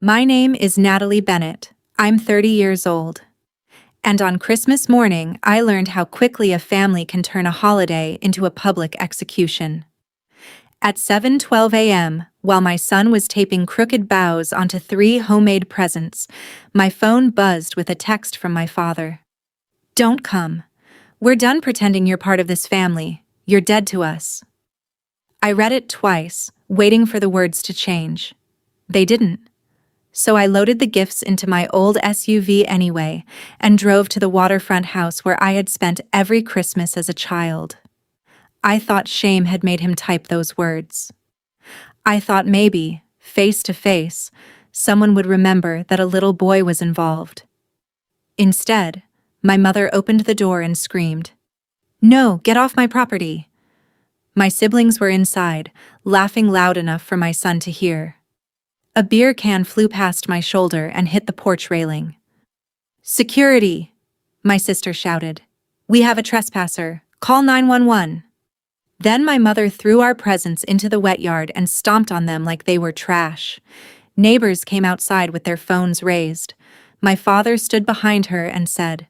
My name is Natalie Bennett. I'm 30 years old. And on Christmas morning, I learned how quickly a family can turn a holiday into a public execution. At 7:12 a.m., while my son was taping crooked bows onto 3 homemade presents, my phone buzzed with a text from my father. "Don't come. We're done pretending you're part of this family. You're dead to us." I read it twice, waiting for the words to change. They didn't. So I loaded the gifts into my old SUV anyway and drove to the waterfront house where I had spent every Christmas as a child. I thought shame had made him type those words. I thought maybe, face to face, someone would remember that a little boy was involved. Instead, my mother opened the door and screamed, "No, get off my property!" My siblings were inside, laughing loud enough for my son to hear. A beer can flew past my shoulder and hit the porch railing. "Security!" my sister shouted. "We have a trespasser. Call 911. Then my mother threw our presents into the wet yard and stomped on them like they were trash. Neighbors came outside with their phones raised. My father stood behind her and said,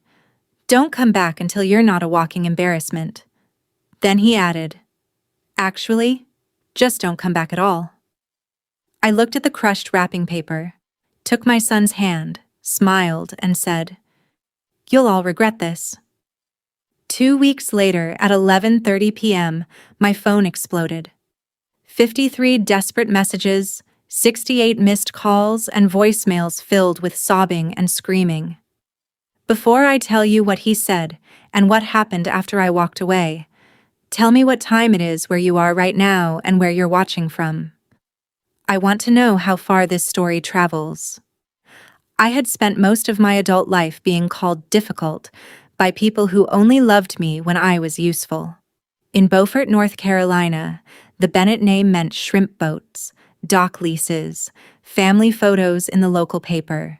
"Don't come back until you're not a walking embarrassment." Then he added, "Actually, just don't come back at all." I looked at the crushed wrapping paper, took my son's hand, smiled, and said, "You'll all regret this." 2 weeks later, at 11:30 p.m., my phone exploded. 53 desperate messages, 68 missed calls, and voicemails filled with sobbing and screaming. Before I tell you what he said and what happened after I walked away, tell me what time it is where you are right now and where you're watching from. I want to know how far this story travels. I had spent most of my adult life being called difficult by people who only loved me when I was useful. In Beaufort, North Carolina, the Bennett name meant shrimp boats, dock leases, family photos in the local paper,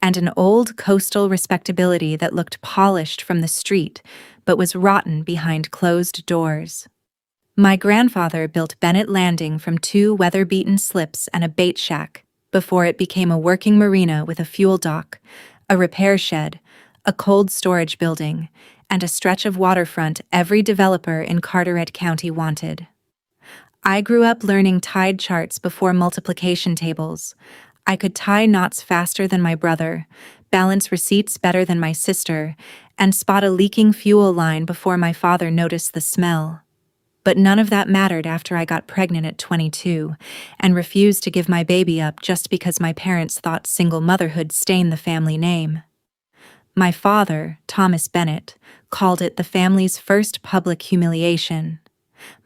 and an old coastal respectability that looked polished from the street but was rotten behind closed doors. My grandfather built Bennett Landing from 2 weather-beaten slips and a bait shack before it became a working marina with a fuel dock, a repair shed, a cold storage building, and a stretch of waterfront every developer in Carteret County wanted. I grew up learning tide charts before multiplication tables. I could tie knots faster than my brother, balance receipts better than my sister, and spot a leaking fuel line before my father noticed the smell. But none of that mattered after I got pregnant at 22 and refused to give my baby up just because my parents thought single motherhood stained the family name. My father, Thomas Bennett, called it the family's first public humiliation.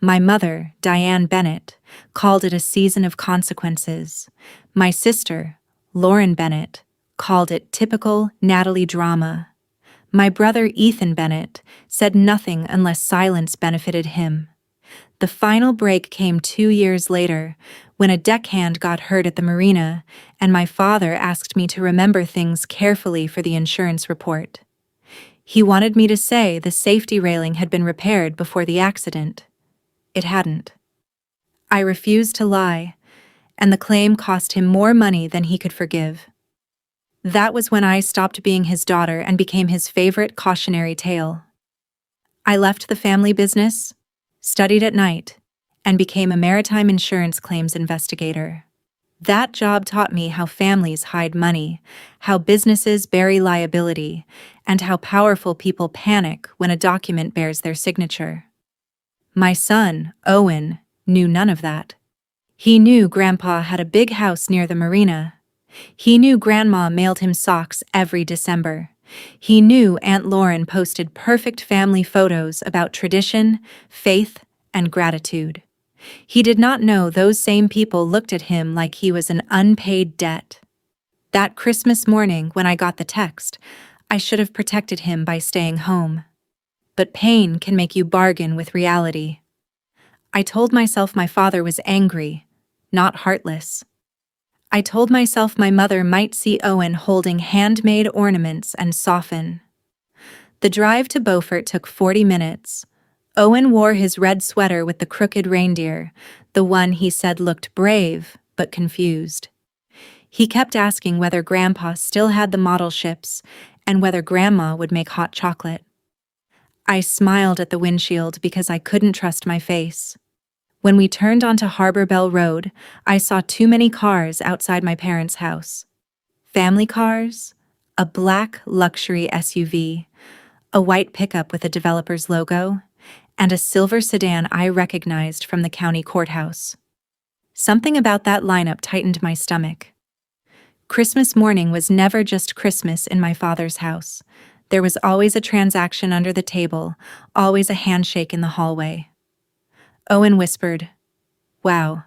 My mother, Diane Bennett, called it a season of consequences. My sister, Lauren Bennett, called it typical Natalie drama. My brother, Ethan Bennett, said nothing unless silence benefited him. The final break came 2 years later, when a deckhand got hurt at the marina, and my father asked me to remember things carefully for the insurance report. He wanted me to say the safety railing had been repaired before the accident. It hadn't. I refused to lie, and the claim cost him more money than he could forgive. That was when I stopped being his daughter and became his favorite cautionary tale. I left the family business, studied at night, and became a maritime insurance claims investigator. That job taught me how families hide money, how businesses bury liability, and how powerful people panic when a document bears their signature. My son, Owen, knew none of that. He knew Grandpa had a big house near the marina. He knew Grandma mailed him socks every December. He knew Aunt Lauren posted perfect family photos about tradition, faith, and gratitude. He did not know those same people looked at him like he was an unpaid debt. That Christmas morning when I got the text, I should have protected him by staying home. But pain can make you bargain with reality. I told myself my father was angry, not heartless. I told myself my mother might see Owen holding handmade ornaments and soften. The drive to Beaufort took 40 minutes. Owen wore his red sweater with the crooked reindeer, the one he said looked brave but confused. He kept asking whether Grandpa still had the model ships and whether Grandma would make hot chocolate. I smiled at the windshield because I couldn't trust my face. When we turned onto Harbor Bell Road, I saw too many cars outside my parents' house. Family cars, a black luxury SUV, a white pickup with a developer's logo, and a silver sedan I recognized from the county courthouse. Something about that lineup tightened my stomach. Christmas morning was never just Christmas in my father's house. There was always a transaction under the table, always a handshake in the hallway. Owen whispered, "Wow."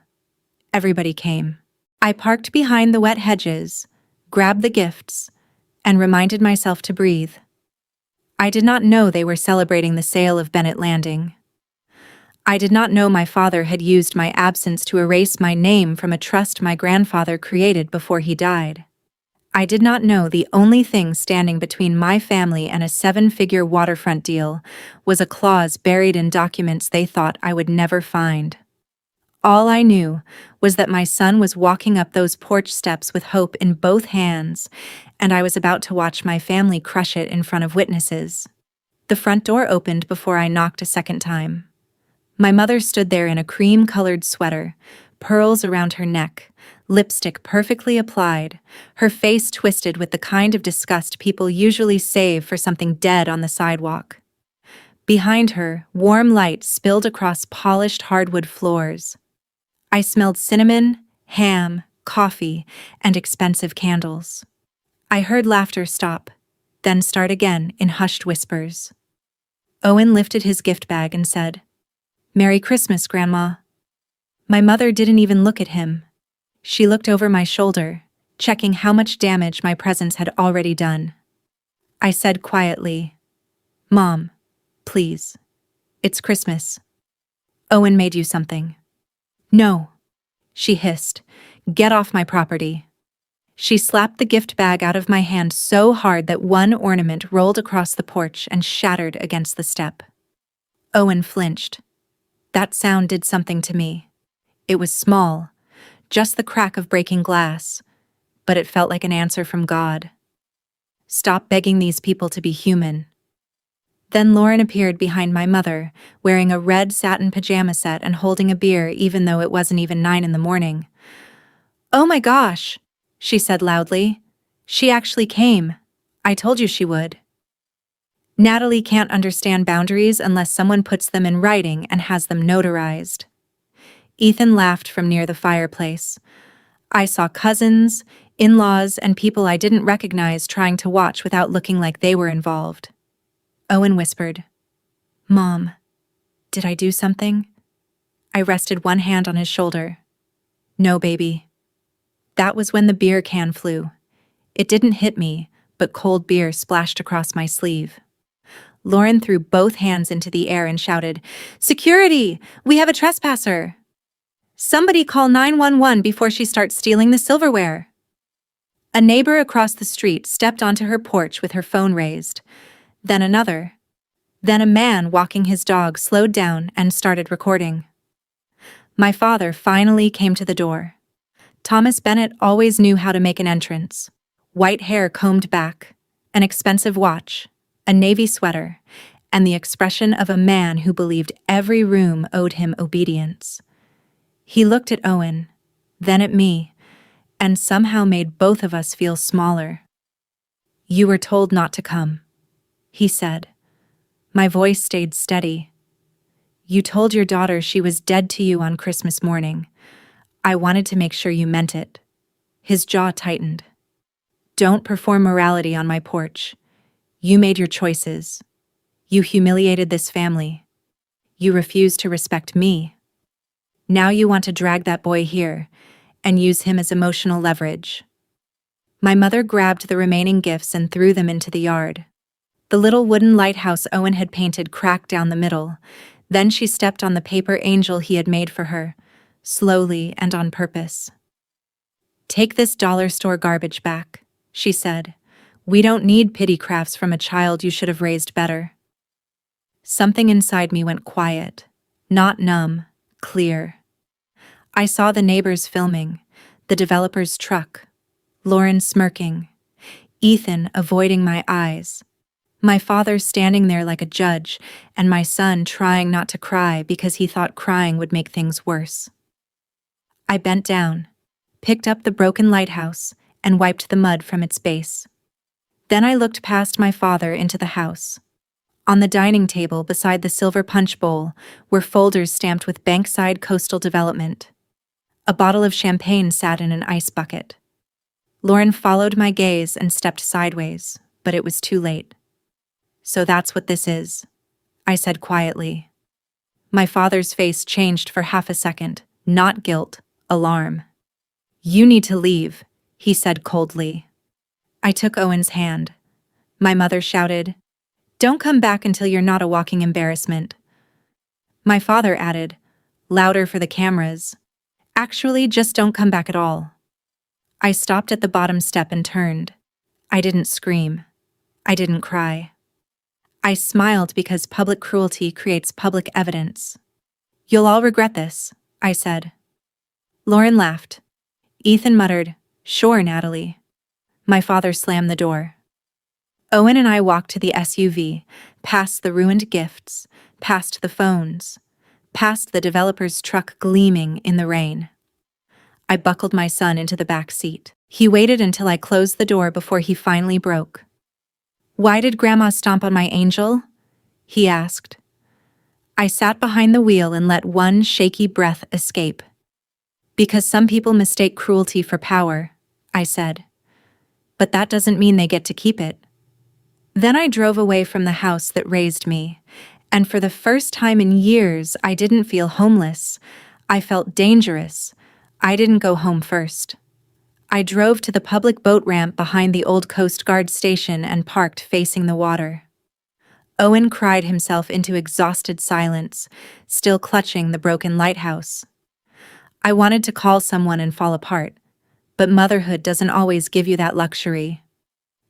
Everybody came. I parked behind the wet hedges, grabbed the gifts, and reminded myself to breathe. I did not know they were celebrating the sale of Bennett Landing. I did not know my father had used my absence to erase my name from a trust my grandfather created before he died. I did not know the only thing standing between my family and a 7-figure waterfront deal was a clause buried in documents they thought I would never find. All I knew was that my son was walking up those porch steps with hope in both hands, and I was about to watch my family crush it in front of witnesses. The front door opened before I knocked a second time. My mother stood there in a cream-colored sweater, pearls around her neck, lipstick perfectly applied, her face twisted with the kind of disgust people usually save for something dead on the sidewalk. Behind her, warm light spilled across polished hardwood floors. I smelled cinnamon, ham, coffee, and expensive candles. I heard laughter stop, then start again in hushed whispers. Owen lifted his gift bag and said, "Merry Christmas, Grandma." My mother didn't even look at him. She looked over my shoulder, checking how much damage my presence had already done. I said quietly, "Mom, please. It's Christmas. Owen made you something." "No," she hissed. "Get off my property." She slapped the gift bag out of my hand so hard that one ornament rolled across the porch and shattered against the step. Owen flinched. That sound did something to me. It was small, just the crack of breaking glass, but it felt like an answer from God. Stop begging these people to be human. Then Lauren appeared behind my mother, wearing a red satin pajama set and holding a beer even though it wasn't even 9 in the morning. "Oh my gosh," she said loudly. "She actually came. I told you she would." Natalie can't understand boundaries unless someone puts them in writing and has them notarized. Ethan laughed from near the fireplace. I saw cousins, in-laws, and people I didn't recognize trying to watch without looking like they were involved. Owen whispered, "Mom, did I do something?" I rested one hand on his shoulder. "No, baby." That was when the beer can flew. It didn't hit me, but cold beer splashed across my sleeve. Lauren threw both hands into the air and shouted, "Security! We have a trespasser! Somebody call 911 before she starts stealing the silverware." A neighbor across the street stepped onto her porch with her phone raised. Then another. Then a man walking his dog slowed down and started recording. My father finally came to the door. Thomas Bennett always knew how to make an entrance. White hair combed back, an expensive watch, a navy sweater, and the expression of a man who believed every room owed him obedience. He looked at Owen, then at me, and somehow made both of us feel smaller. "You were told not to come," he said. My voice stayed steady. "You told your daughter she was dead to you on Christmas morning. I wanted to make sure you meant it." His jaw tightened. "Don't perform morality on my porch. You made your choices. You humiliated this family. You refused to respect me. Now you want to drag that boy here and use him as emotional leverage." My mother grabbed the remaining gifts and threw them into the yard. The little wooden lighthouse Owen had painted cracked down the middle. Then she stepped on the paper angel he had made for her, slowly and on purpose. "Take this dollar store garbage back," she said. "We don't need pity crafts from a child you should have raised better." Something inside me went quiet, not numb, clear. I saw the neighbors filming, the developer's truck, Lauren smirking. Ethan avoiding my eyes. My father standing there like a judge, and my son trying not to cry because he thought crying would make things worse. I bent down, picked up the broken lighthouse, and wiped the mud from its base. Then I looked past my father into the house. On the dining table beside the silver punch bowl were folders stamped with Bankside Coastal Development. A bottle of champagne sat in an ice bucket. Lauren followed my gaze and stepped sideways, but it was too late. "So that's what this is," I said quietly. My father's face changed for half a second, not guilt, alarm. "You need to leave," he said coldly. I took Owen's hand. My mother shouted, "Don't come back until you're not a walking embarrassment." My father added, louder for the cameras, "Actually, just don't come back at all." I stopped at the bottom step and turned. I didn't scream. I didn't cry. I smiled because public cruelty creates public evidence. "You'll all regret this," I said. Lauren laughed. Ethan muttered, "Sure, Natalie." My father slammed the door. Owen and I walked to the SUV, past the ruined gifts, past the phones, past the developer's truck gleaming in the rain. I buckled my son into the back seat. He waited until I closed the door before he finally broke. "Why did Grandma stomp on my angel?" he asked. I sat behind the wheel and let one shaky breath escape. "Because some people mistake cruelty for power," I said. "But that doesn't mean they get to keep it." Then I drove away from the house that raised me, and for the first time in years I didn't feel homeless. I felt dangerous. I didn't go home first. I drove to the public boat ramp behind the old Coast Guard station and parked facing the water. Owen cried himself into exhausted silence, still clutching the broken lighthouse. I wanted to call someone and fall apart, but motherhood doesn't always give you that luxury.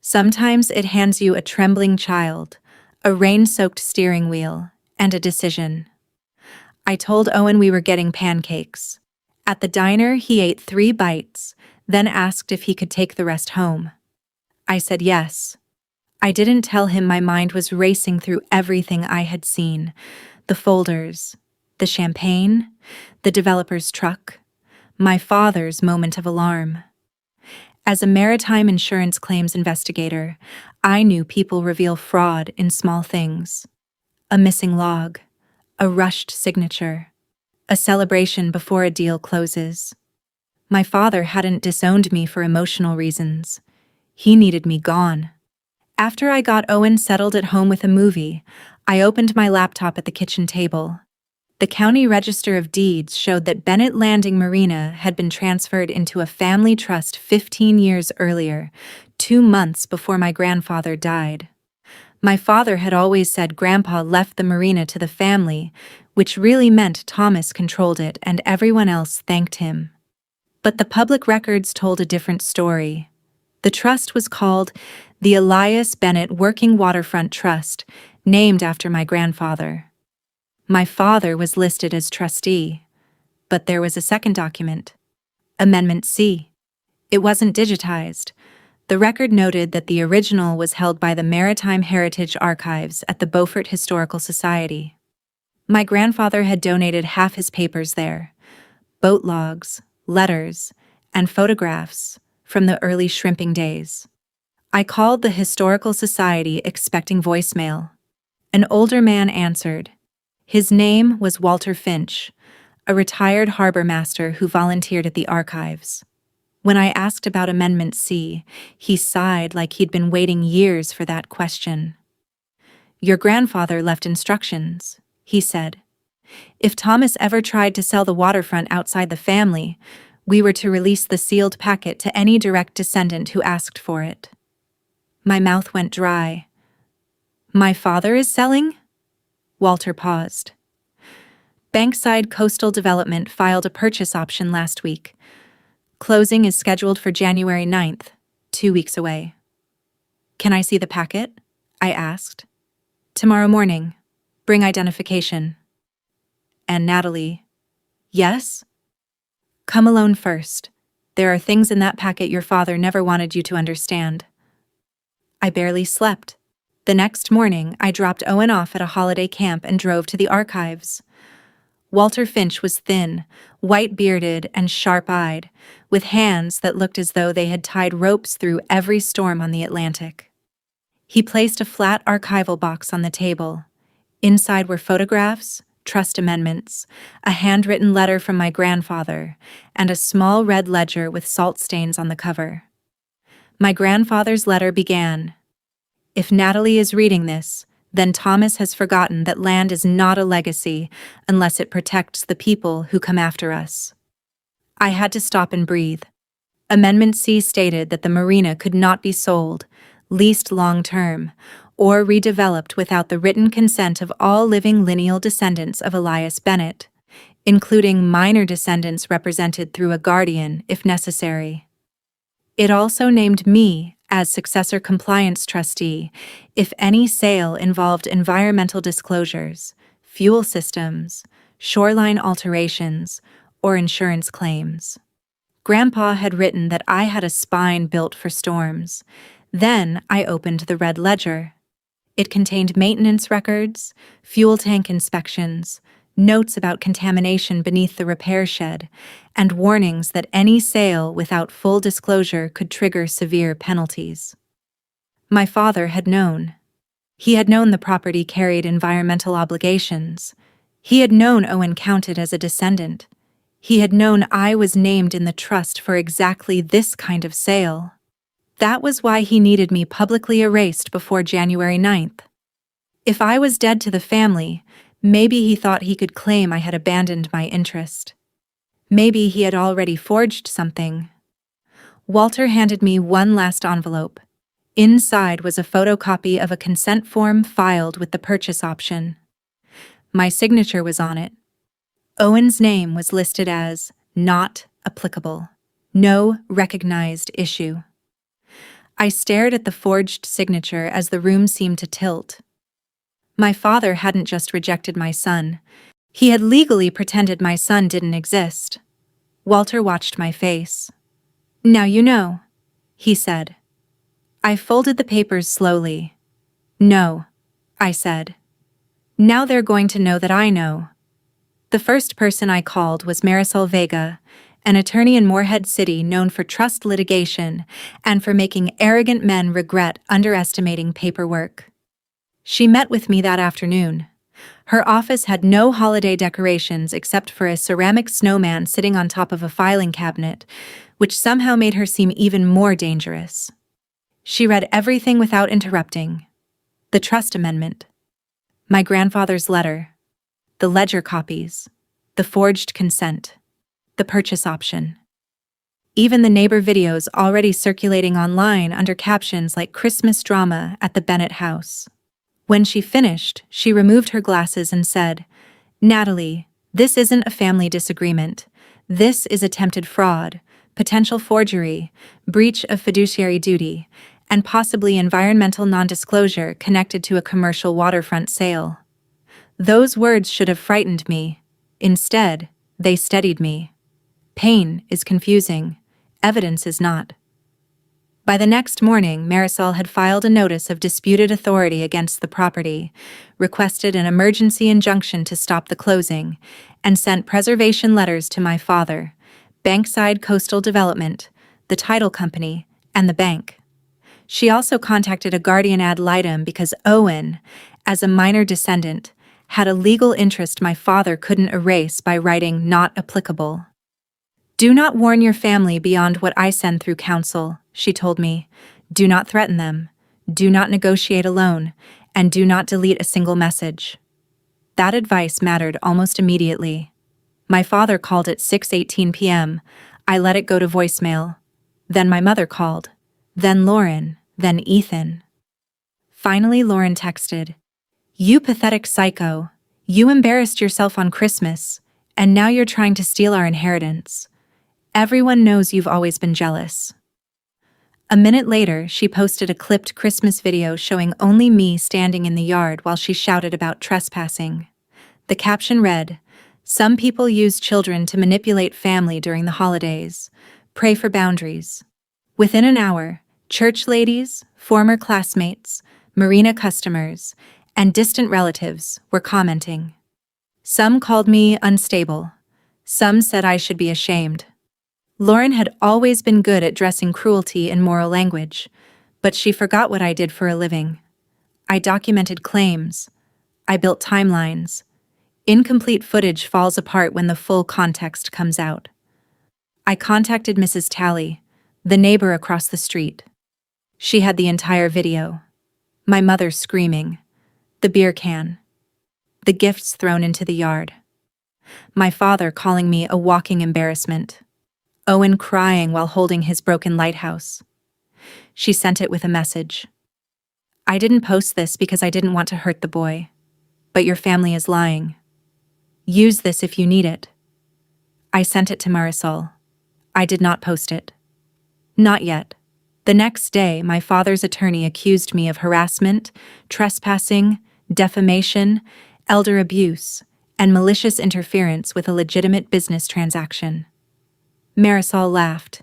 Sometimes it hands you a trembling child, a rain-soaked steering wheel, and a decision. I told Owen we were getting pancakes. At the diner, he ate 3 bites, then asked if he could take the rest home. I said yes. I didn't tell him my mind was racing through everything I had seen: the folders, the champagne, the developer's truck, my father's moment of alarm. As a maritime insurance claims investigator, I knew people reveal fraud in small things. A missing log, a rushed signature, a celebration before a deal closes. My father hadn't disowned me for emotional reasons. He needed me gone. After I got Owen settled at home with a movie, I opened my laptop at the kitchen table. The County Register of Deeds showed that Bennett Landing Marina had been transferred into a family trust 15 years earlier, 2 months before my grandfather died. My father had always said Grandpa left the marina to the family, which really meant Thomas controlled it and everyone else thanked him. But the public records told a different story. The trust was called the Elias Bennett Working Waterfront Trust, named after my grandfather. My father was listed as trustee, but there was a second document, Amendment C. It wasn't digitized. The record noted that the original was held by the Maritime Heritage Archives at the Beaufort Historical Society. My grandfather had donated half his papers there: boat logs, letters, and photographs from the early shrimping days. I called the Historical Society expecting voicemail. An older man answered. His name was Walter Finch, a retired harbor master who volunteered at the archives. When I asked about Amendment C, he sighed like he'd been waiting years for that question. "Your grandfather left instructions," he said. "If Thomas ever tried to sell the waterfront outside the family, we were to release the sealed packet to any direct descendant who asked for it." My mouth went dry. "My father is selling?" Walter paused. Bankside Coastal Development filed a purchase option last week. Closing is scheduled for January 9th, 2 weeks away. "Can I see the packet?" I asked. "Tomorrow morning. Bring identification." "And Natalie?" "Yes?" "Come alone first. There are things in that packet your father never wanted you to understand. I barely slept. The next morning, I dropped Owen off at a holiday camp and drove to the archives. Walter Finch was thin, white-bearded, and sharp-eyed, with hands that looked as though they had tied ropes through every storm on the Atlantic. He placed a flat archival box on the table. Inside were photographs, trust amendments, a handwritten letter from my grandfather, and a small red ledger with salt stains on the cover. My grandfather's letter began, "If Natalie is reading this, then Thomas has forgotten that land is not a legacy unless it protects the people who come after us." I had to stop and breathe. Amendment C stated that the marina could not be sold, leased long-term, or redeveloped without the written consent of all living lineal descendants of Elias Bennett, including minor descendants represented through a guardian if necessary. It also named me as successor compliance trustee if any sale involved environmental disclosures, fuel systems, shoreline alterations, or insurance claims. Grandpa had written that I had a spine built for storms. Then I opened the red ledger. It contained maintenance records, fuel tank inspections, notes about contamination beneath the repair shed, and warnings that any sale without full disclosure could trigger severe penalties. My father had known. He had known the property carried environmental obligations. He had known Owen counted as a descendant. He had known I was named in the trust for exactly this kind of sale. That was why he needed me publicly erased before January 9th. If I was dead to the family, maybe he thought he could claim I had abandoned my interest. Maybe he had already forged something. Walter handed me one last envelope. Inside was a photocopy of a consent form filed with the purchase option. My signature was on it. Owen's name was listed as not applicable. No recognized issue. I stared at the forged signature as the room seemed to tilt. My father hadn't just rejected my son. He had legally pretended my son didn't exist. Walter watched my face. "Now you know," he said. I folded the papers slowly. "No," I said. "Now they're going to know that I know." The first person I called was Marisol Vega, an attorney in Morehead City known for trust litigation and for making arrogant men regret underestimating paperwork. She met with me that afternoon. Her office had no holiday decorations except for a ceramic snowman sitting on top of a filing cabinet, which somehow made her seem even more dangerous. She read everything without interrupting. The trust amendment, my grandfather's letter, the ledger copies, the forged consent, the purchase option. Even the neighbor videos already circulating online under captions like "Christmas drama at the Bennett house." When she finished, she removed her glasses and said, "Natalie, this isn't a family disagreement. This is attempted fraud, potential forgery, breach of fiduciary duty, and possibly environmental non-disclosure connected to a commercial waterfront sale." Those words should have frightened me. Instead, they steadied me. Pain is confusing. Evidence is not. By the next morning, Marisol had filed a notice of disputed authority against the property, requested an emergency injunction to stop the closing, and sent preservation letters to my father, Bankside Coastal Development, the title company, and the bank. She also contacted a guardian ad litem because Owen, as a minor descendant, had a legal interest my father couldn't erase by writing "not applicable." "Do not warn your family beyond what I send through counsel," she told me. "Do not threaten them. Do not negotiate alone. And do not delete a single message." That advice mattered almost immediately. My father called at 6:18 p.m. I let it go to voicemail. Then my mother called. Then Lauren. Then Ethan. Finally, Lauren texted, "You pathetic psycho. You embarrassed yourself on Christmas, and now you're trying to steal our inheritance. Everyone knows you've always been jealous." A minute later, she posted a clipped Christmas video showing only me standing in the yard while she shouted about trespassing. The caption read, "Some people use children to manipulate family during the holidays. Pray for boundaries. Within an hour, church ladies, former classmates, marina customers, and distant relatives were commenting. Some called me unstable. Some said I should be ashamed. Lauren had always been good at dressing cruelty in moral language, but she forgot what I did for a living. I documented claims. I built timelines. Incomplete footage falls apart when the full context comes out. I contacted Mrs. Talley, the neighbor across the street. She had the entire video. My mother screaming. The beer can. The gifts thrown into the yard. My father calling me a walking embarrassment. Owen crying while holding his broken lighthouse. She sent it with a message. I didn't post this because I didn't want to hurt the boy. But your family is lying. Use this if you need it. I sent it to Marisol. I did not post it. Not yet. The next day, my father's attorney accused me of harassment, trespassing, defamation, elder abuse, and malicious interference with a legitimate business transaction. Marisol laughed.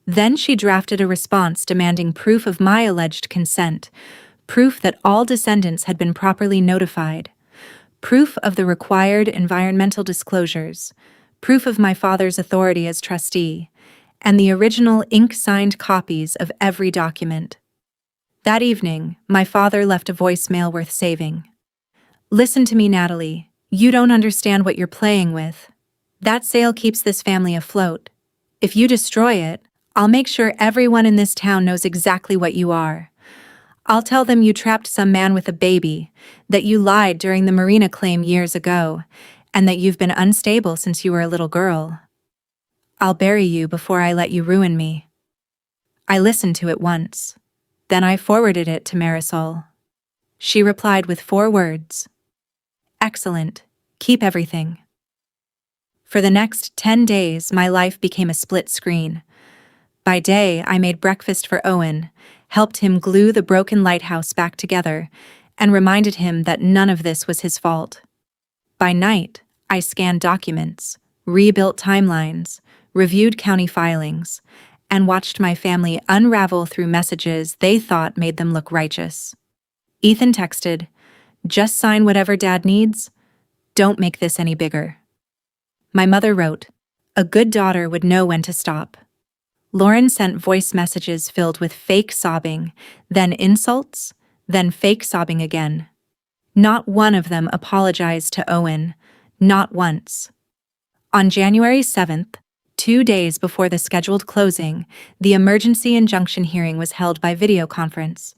Then she drafted a response demanding proof of my alleged consent, proof that all descendants had been properly notified, proof of the required environmental disclosures, proof of my father's authority as trustee, and the original ink-signed copies of every document. That evening, my father left a voicemail worth saving. Listen to me, Natalie. You don't understand what you're playing with. That sale keeps this family afloat. If you destroy it, I'll make sure everyone in this town knows exactly what you are. I'll tell them you trapped some man with a baby, that you lied during the marina claim years ago, and that you've been unstable since you were a little girl. I'll bury you before I let you ruin me. I listened to it once. Then I forwarded it to Marisol. She replied with 4 words. Excellent. Keep everything. For the next 10 days, my life became a split screen. By day, I made breakfast for Owen, helped him glue the broken lighthouse back together, and reminded him that none of this was his fault. By night, I scanned documents, rebuilt timelines, reviewed county filings, and watched my family unravel through messages they thought made them look righteous. Ethan texted, "Just sign whatever Dad needs. Don't make this any bigger." My mother wrote, "A good daughter would know when to stop." Lauren sent voice messages filled with fake sobbing, then insults, then fake sobbing again. Not one of them apologized to Owen, not once. On January 7th, 2 days before the scheduled closing, the emergency injunction hearing was held by video conference.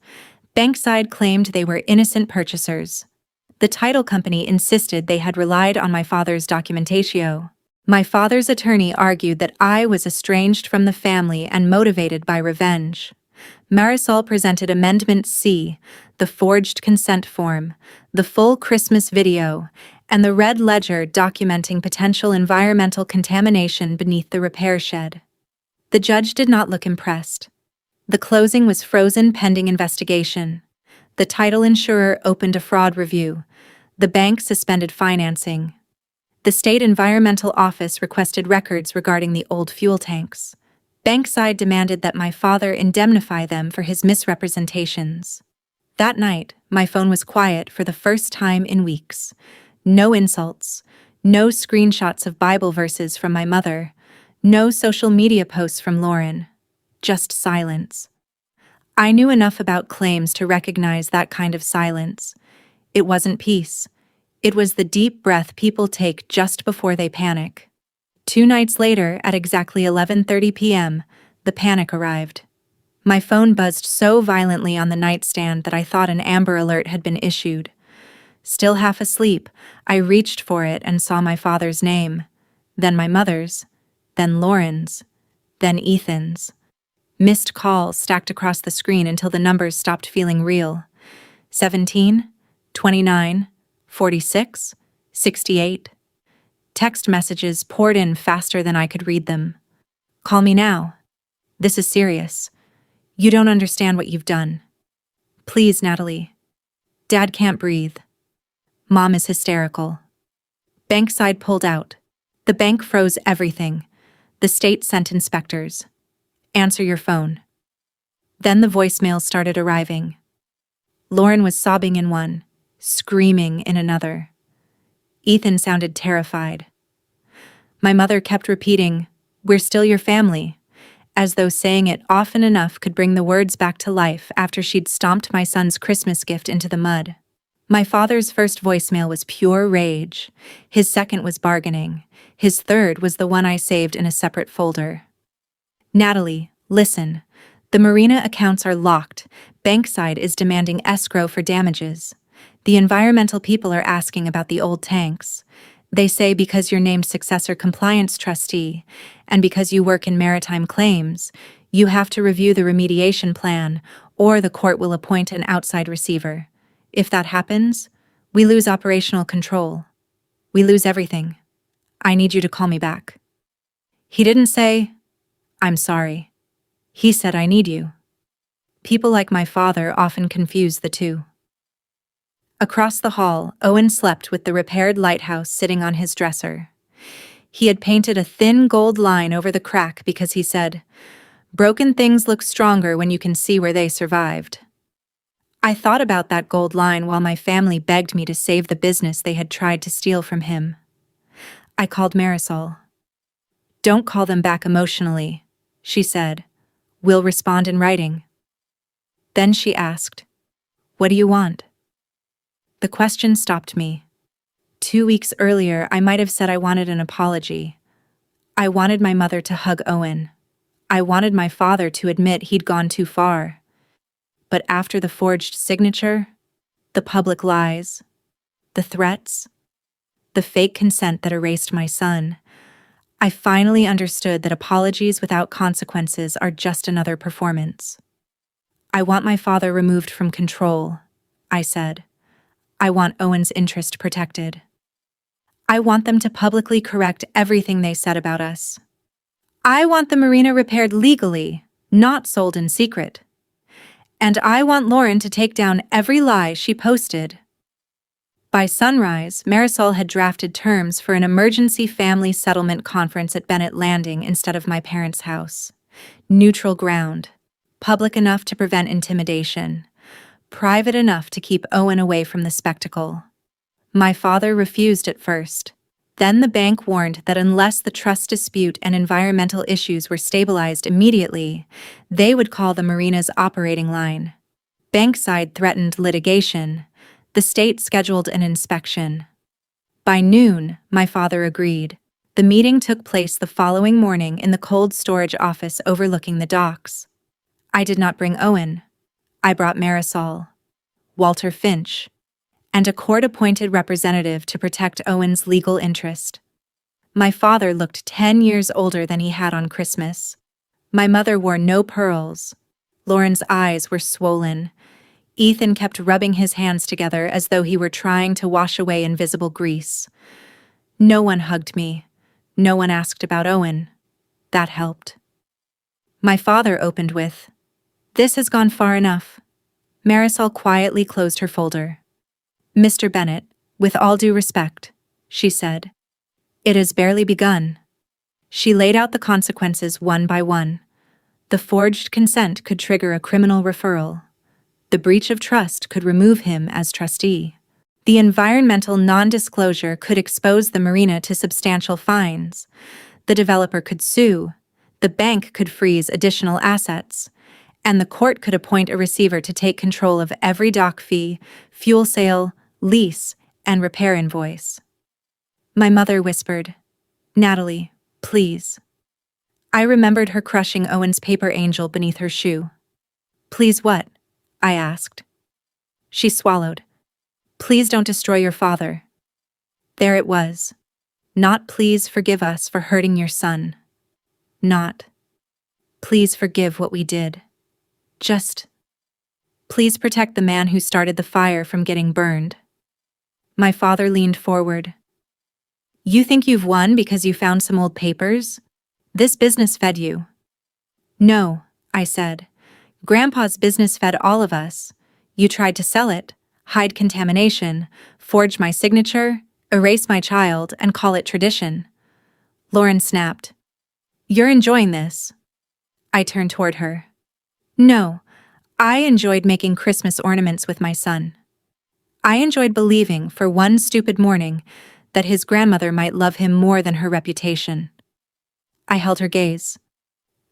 Bankside claimed they were innocent purchasers. The title company insisted they had relied on my father's documentatio. My father's attorney argued that I was estranged from the family and motivated by revenge. Marisol presented Amendment C, the forged consent form, the full Christmas video, and the red ledger documenting potential environmental contamination beneath the repair shed. The judge did not look impressed. The closing was frozen pending investigation. The title insurer opened a fraud review. The bank suspended financing. The state environmental office requested records regarding the old fuel tanks. Bankside demanded that my father indemnify them for his misrepresentations. That night, my phone was quiet for the first time in weeks. No insults, no screenshots of Bible verses from my mother, no social media posts from Lauren. Just silence. I knew enough about claims to recognize that kind of silence. It wasn't peace. It was the deep breath people take just before they panic. 2 nights later, at exactly 11:30 p.m., the panic arrived. My phone buzzed so violently on the nightstand that I thought an Amber Alert had been issued. Still half asleep, I reached for it and saw my father's name, then my mother's, then Lauren's, then Ethan's. Missed calls stacked across the screen until the numbers stopped feeling real. 17, 29, 46, 68. Text messages poured in faster than I could read them. Call me now. This is serious. You don't understand what you've done. Please, Natalie. Dad can't breathe. Mom is hysterical. Bankside pulled out. The bank froze everything. The The state sent inspectors. Answer your phone. Then the voicemails started arriving. Lauren was sobbing in one, screaming in another. Ethan sounded terrified. My mother kept repeating, "We're still your family," as though saying it often enough could bring the words back to life after she'd stomped my son's Christmas gift into the mud. My father's first voicemail was pure rage. His second was bargaining. His third was the one I saved in a separate folder. "Natalie, listen. The marina accounts are locked. Bankside is demanding escrow for damages. The environmental people are asking about the old tanks. They say because you're named successor compliance trustee, and because you work in maritime claims, you have to review the remediation plan, or the court will appoint an outside receiver. If that happens, we lose operational control. We lose everything. I need you to call me back." He didn't say, "I'm sorry." He said, "I need you." People like my father often confuse the two. Across the hall, Owen slept with the repaired lighthouse sitting on his dresser. He had painted a thin gold line over the crack because he said, "Broken things look stronger when you can see where they survived." I thought about that gold line while my family begged me to save the business they had tried to steal from him. I called Marisol. "Don't call them back emotionally," she said. "We'll respond in writing." Then she asked, "What do you want?" The question stopped me. 2 weeks earlier, I might have said I wanted an apology. I wanted my mother to hug Owen. I wanted my father to admit he'd gone too far. But after the forged signature, the public lies, the threats, the fake consent that erased my son, I finally understood that apologies without consequences are just another performance. "I want my father removed from control," I said. "I want Owen's interest protected. I want them to publicly correct everything they said about us. I want the marina repaired legally, not sold in secret. And I want Lauren to take down every lie she posted." By sunrise, Marisol had drafted terms for an emergency family settlement conference at Bennett Landing instead of my parents' house. Neutral ground, public enough to prevent intimidation, private enough to keep Owen away from the spectacle. My father refused at first. Then the bank warned that unless the trust dispute and environmental issues were stabilized immediately, they would call the marina's operating line. Bankside threatened litigation. The state scheduled an inspection. By noon, my father agreed. The meeting took place the following morning in the cold storage office overlooking the docks. I did not bring Owen. I brought Marisol, Walter Finch, and a court-appointed representative to protect Owen's legal interest. My father looked 10 years older than he had on Christmas. My mother wore no pearls. Lauren's eyes were swollen. Ethan kept rubbing his hands together as though he were trying to wash away invisible grease. No one hugged me. No one asked about Owen. That helped. My father opened with, "This has gone far enough." Marisol quietly closed her folder. "Mr. Bennett, with all due respect," she said, "it has barely begun." She laid out the consequences one by one. The forged consent could trigger a criminal referral. The breach of trust could remove him as trustee. The environmental non-disclosure could expose the marina to substantial fines. The developer could sue. The bank could freeze additional assets. And the court could appoint a receiver to take control of every dock fee, fuel sale, lease, and repair invoice. My mother whispered, "Natalie, please." I remembered her crushing Owen's paper angel beneath her shoe. "Please what?" I asked. She swallowed. "Please don't destroy your father." There it was. Not "Please forgive us for hurting your son." Not "Please forgive what we did." Just "Please protect the man who started the fire from getting burned." My father leaned forward. "You think you've won because you found some old papers? This business fed you." "No," I said. "Grandpa's business fed all of us. You tried to sell it, hide contamination, forge my signature, erase my child, and call it tradition." Lauren snapped. You're enjoying this. I turned toward her. No, I enjoyed making Christmas ornaments with my son. I enjoyed believing, for one stupid morning, that his grandmother might love him more than her reputation. I held her gaze.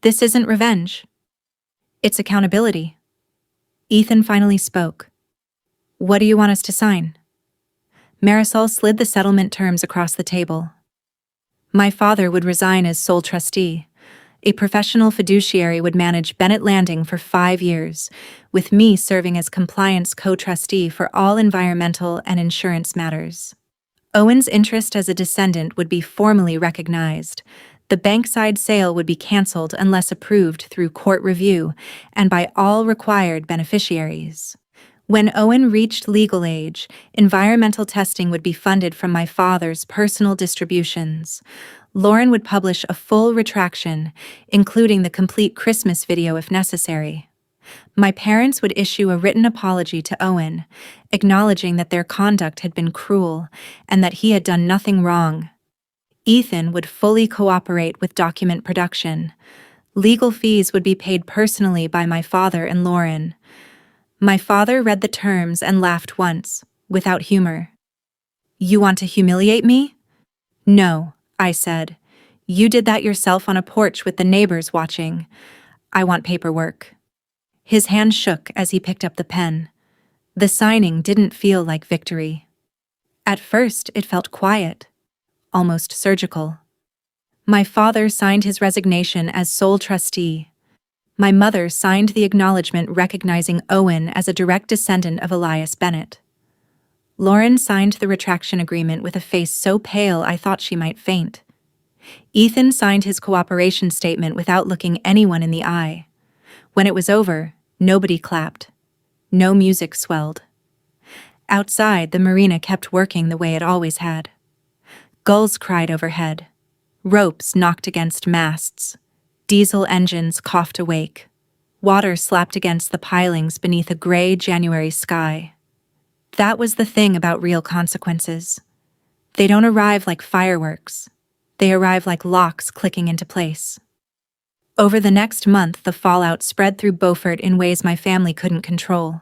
This isn't revenge. It's accountability. Ethan finally spoke. What do you want us to sign? Marisol slid the settlement terms across the table. My father would resign as sole trustee. A professional fiduciary would manage Bennett Landing for 5 years, with me serving as compliance co-trustee for all environmental and insurance matters. Owen's interest as a descendant would be formally recognized. The bankside sale would be cancelled unless approved through court review and by all required beneficiaries. When Owen reached legal age, environmental testing would be funded from my father's personal distributions. Lauren would publish a full retraction, including the complete Christmas video if necessary. My parents would issue a written apology to Owen, acknowledging that their conduct had been cruel and that he had done nothing wrong. Ethan would fully cooperate with document production. Legal fees would be paid personally by my father and Lauren. My father read the terms and laughed once, without humor. You want to humiliate me? No, I said. You did that yourself on a porch with the neighbors watching. I want paperwork. His hand shook as he picked up the pen. The signing didn't feel like victory. At first, it felt quiet, almost surgical. My father signed his resignation as sole trustee. My mother signed the acknowledgement recognizing Owen as a direct descendant of Elias Bennett. Lauren signed the retraction agreement with a face so pale I thought she might faint. Ethan signed his cooperation statement without looking anyone in the eye. When it was over, nobody clapped. No music swelled. Outside, the marina kept working the way it always had. Gulls cried overhead. Ropes knocked against masts. Diesel engines coughed awake. Water slapped against the pilings beneath a gray January sky. That was the thing about real consequences. They don't arrive like fireworks. They arrive like locks clicking into place. Over the next month, the fallout spread through Beaufort in ways my family couldn't control.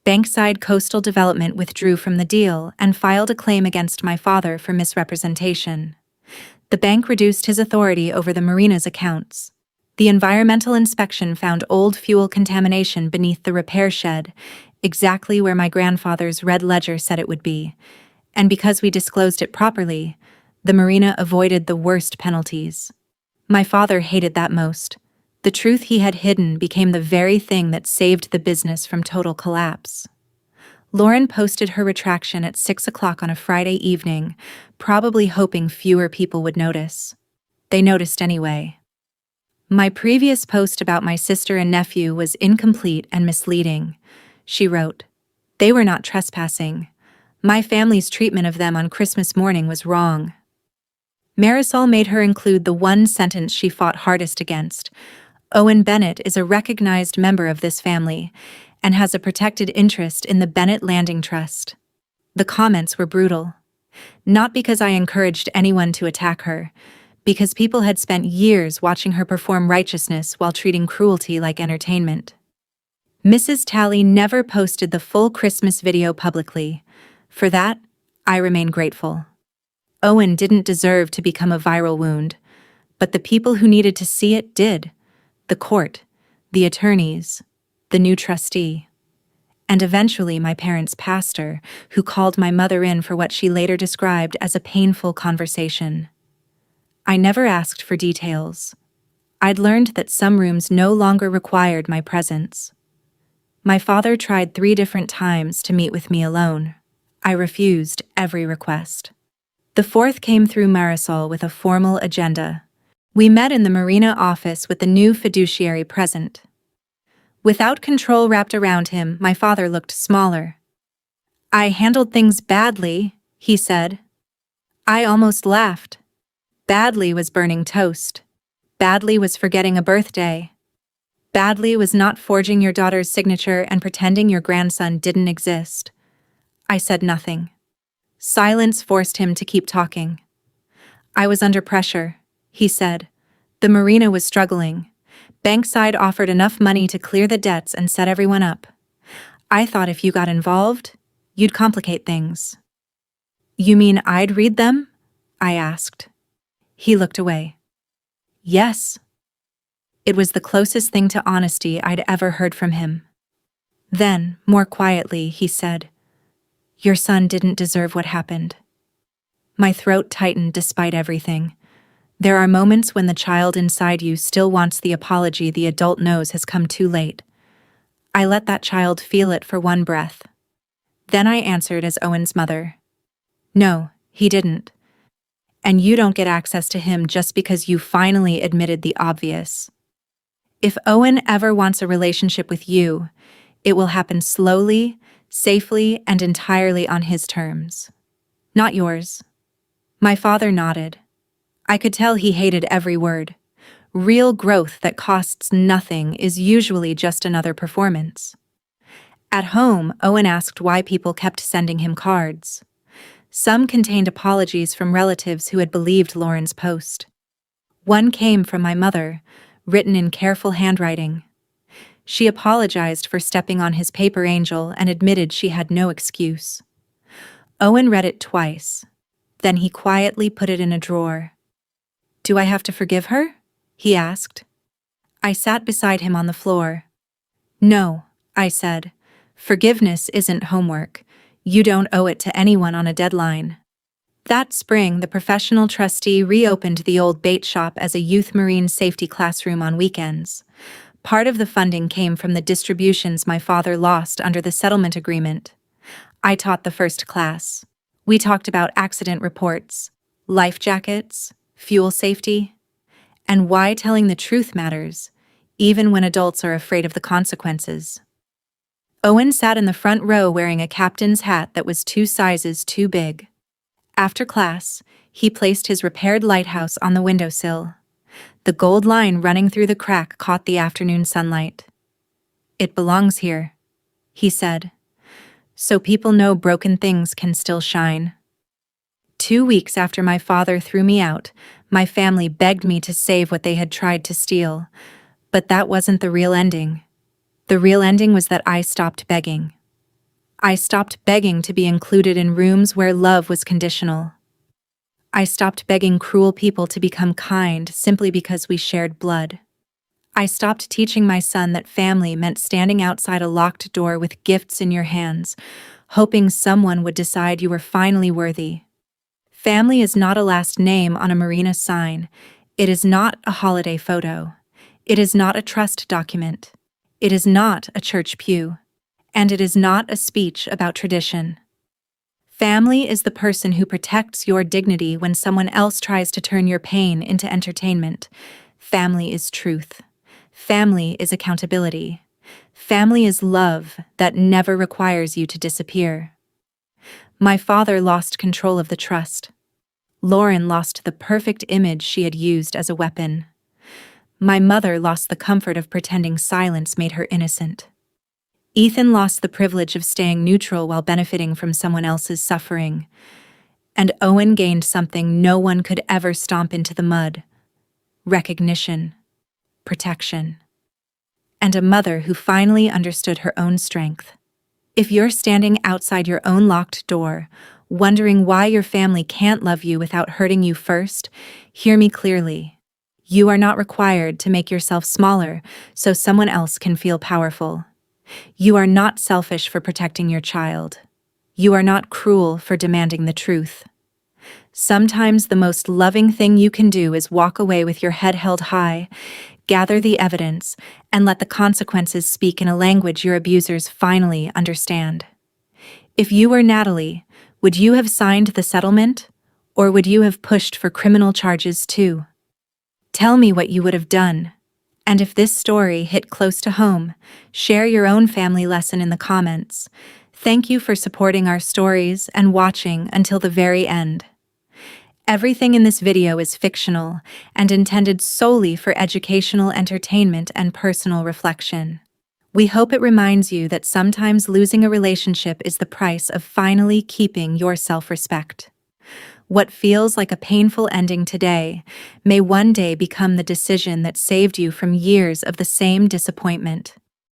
Bankside Coastal Development withdrew from the deal and filed a claim against my father for misrepresentation. The bank reduced his authority over the marina's accounts. The environmental inspection found old fuel contamination beneath the repair shed, exactly where my grandfather's red ledger said it would be, and because we disclosed it properly, the marina avoided the worst penalties. My father hated that most. The truth he had hidden became the very thing that saved the business from total collapse. Lauren posted her retraction at 6 o'clock on a Friday evening, probably hoping fewer people would notice. They noticed anyway. My previous post about my sister and nephew was incomplete and misleading. She wrote, "They were not trespassing. My family's treatment of them on Christmas morning was wrong." Marisol made her include the one sentence she fought hardest against. Owen Bennett is a recognized member of this family and has a protected interest in the Bennett Landing Trust. The comments were brutal. Not because I encouraged anyone to attack her, because people had spent years watching her perform righteousness while treating cruelty like entertainment. Mrs. Talley never posted the full Christmas video publicly. For that, I remain grateful. Owen didn't deserve to become a viral wound, but the people who needed to see it did. The court, the attorneys, the new trustee, and eventually my parents' pastor, who called my mother in for what she later described as a painful conversation. I never asked for details. I'd learned that some rooms no longer required my presence. My father tried 3 different times to meet with me alone. I refused every request. The 4th came through Marisol with a formal agenda. We met in the marina office with the new fiduciary present. Without control wrapped around him, my father looked smaller. "I handled things badly," he said. I almost laughed. Badly was burning toast. Badly was forgetting a birthday. Badly was not forging your daughter's signature and pretending your grandson didn't exist. I said nothing. Silence forced him to keep talking. "I was under pressure," he said. The marina was struggling. Bankside offered enough money to clear the debts and set everyone up. I thought if you got involved, you'd complicate things. You mean I'd read them? I asked. He looked away. Yes. It was the closest thing to honesty I'd ever heard from him. Then, more quietly, he said, "Your son didn't deserve what happened." My throat tightened despite everything. There are moments when the child inside you still wants the apology the adult knows has come too late. I let that child feel it for one breath. Then I answered as Owen's mother. No, he didn't. And you don't get access to him just because you finally admitted the obvious. If Owen ever wants a relationship with you, it will happen slowly, safely, and entirely on his terms. Not yours. My father nodded. I could tell he hated every word. Real growth that costs nothing is usually just another performance. At home, Owen asked why people kept sending him cards. Some contained apologies from relatives who had believed Lauren's post. One came from my mother, written in careful handwriting. She apologized for stepping on his paper angel and admitted she had no excuse. Owen read it twice. Then he quietly put it in a drawer. "Do I have to forgive her?" he asked. I sat beside him on the floor. "No," I said. "Forgiveness isn't homework. You don't owe it to anyone on a deadline." That spring, the professional trustee reopened the old bait shop as a youth marine safety classroom on weekends. Part of the funding came from the distributions my father lost under the settlement agreement. I taught the first class. We talked about accident reports, life jackets, fuel safety, and why telling the truth matters, even when adults are afraid of the consequences. Owen sat in the front row wearing a captain's hat that was 2 sizes too big. After class, he placed his repaired lighthouse on the windowsill. The gold line running through the crack caught the afternoon sunlight. "It belongs here," he said, "so people know broken things can still shine." 2 weeks after my father threw me out, my family begged me to save what they had tried to steal. But that wasn't the real ending. The real ending was that I stopped begging. I stopped begging to be included in rooms where love was conditional. I stopped begging cruel people to become kind simply because we shared blood. I stopped teaching my son that family meant standing outside a locked door with gifts in your hands, hoping someone would decide you were finally worthy. Family is not a last name on a marina sign. It is not a holiday photo. It is not a trust document. It is not a church pew. And it is not a speech about tradition. Family is the person who protects your dignity when someone else tries to turn your pain into entertainment. Family is truth. Family is accountability. Family is love that never requires you to disappear. My father lost control of the trust. Lauren lost the perfect image she had used as a weapon. My mother lost the comfort of pretending silence made her innocent. Ethan lost the privilege of staying neutral while benefiting from someone else's suffering. And Owen gained something no one could ever stomp into the mud: recognition, protection, and a mother who finally understood her own strength. If you're standing outside your own locked door, wondering why your family can't love you without hurting you first, hear me clearly. You are not required to make yourself smaller so someone else can feel powerful. You are not selfish for protecting your child. You are not cruel for demanding the truth. Sometimes the most loving thing you can do is walk away with your head held high, gather the evidence, and let the consequences speak in a language your abusers finally understand. If you were Natalie, would you have signed the settlement, or would you have pushed for criminal charges too? Tell me what you would have done. And if this story hit close to home, share your own family lesson in the comments. Thank you for supporting our stories and watching until the very end. Everything in this video is fictional and intended solely for educational entertainment and personal reflection. We hope it reminds you that sometimes losing a relationship is the price of finally keeping your self-respect. What feels like a painful ending today may one day become the decision that saved you from years of the same disappointment.